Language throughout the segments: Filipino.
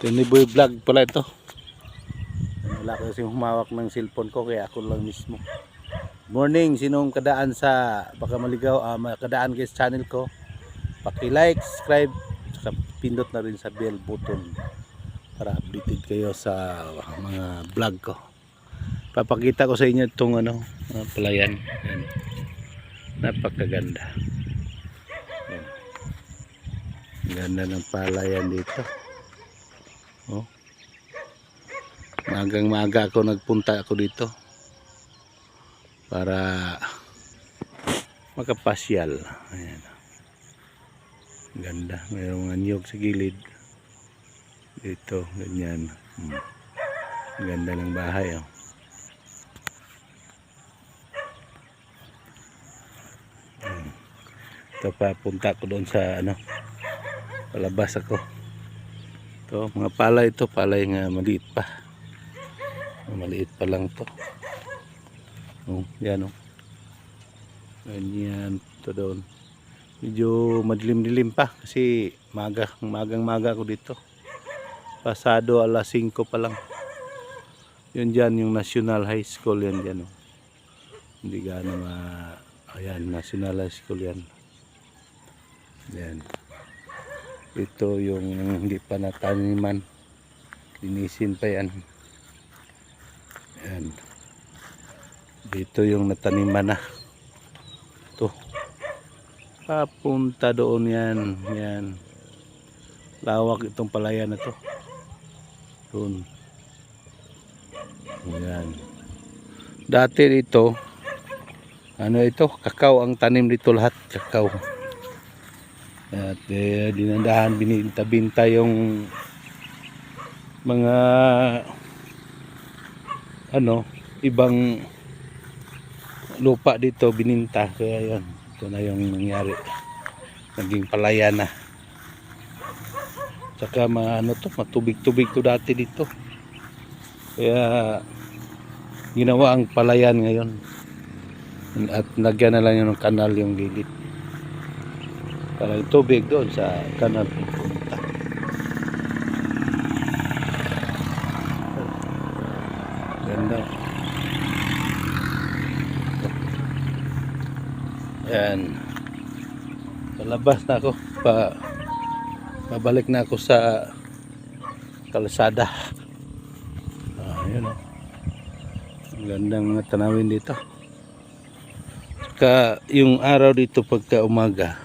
Tiniboy vlog pala ito. Wala ko kasing humawak ng cellphone ko kaya ako lang mismo. Morning, sinong kadaan sa baka maligaw, kadaan guys channel ko. Paki-like, subscribe, saka pindot na rin sa bell button para updated kayo sa mga vlog ko. Papakita ko sa inyo itong palayan. Yan. Napakaganda. Yan. Ganda ng palayan dito. Oh. Magang-maga ako nagpunta ako dito para makapasyal. Ayan. Ganda, mayroong anyog sa gilid dito, ganyan. Ganda ng bahay, oh. Ito, papunta ko doon sa palabas ako. Ito, mga palay ito, palay nga maliit pa. Maliit pa lang to. Yan, ganyan ito doon. Medyo madilim-dilim pa kasi magang-maga ako dito. Pasado alas 5 pa lang. Yun dyan yung National High School yan dyan, oh. Hindi gaano ayan, National High School yan. Yan. Ito yung hindi pa nataniman. Linisin pa yan. Yan. Dito yung nataniman na. Ito. Papunta doon yan. Yan. Lawak itong palayan na to. Doon. Yan. Dati dito, ito? Kakao ang tanim dito lahat. Kakao. At dinandahan, bininta-binta yung mga ibang lupa dito bininta. Kaya yun, ito na yung nangyari, naging palayan na. Tsaka matubig-tubig to dati dito, kaya ginawa ang palayan ngayon at nagyan na lang yung kanal yung gilid para yung tubig doon sa kanal pupunta. Ganda. Ayan. Palabas na ako. Pabalik na ako sa kalsada. Ayan, oh. Gandang tanawin dito. Saka yung araw dito pagka umaga,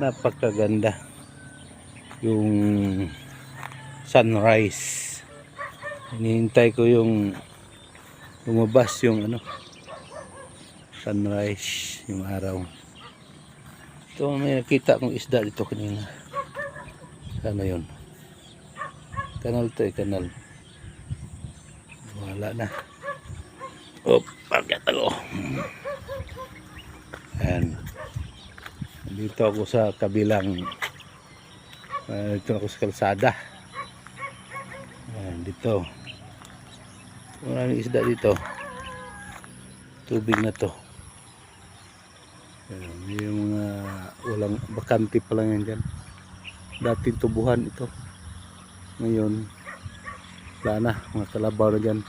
napakaganda. Yung sunrise. Hinihintay ko yung lumabas yung sunrise, yung araw. Ito, may nakita akong isda dito kanina. Sana yun. Kanal to, kanal. Wala na. Pagkat ako. Ayan. Dito ako sa kabilang, dito ako sa kalsada. Ayan, dito. Maraming isda dito. Tubig na to. Ayan, yung mga walang bakante pa lang yan dyan. Dating tubuhan ito. Ngayon, wala na, mga kalabaw na dyan.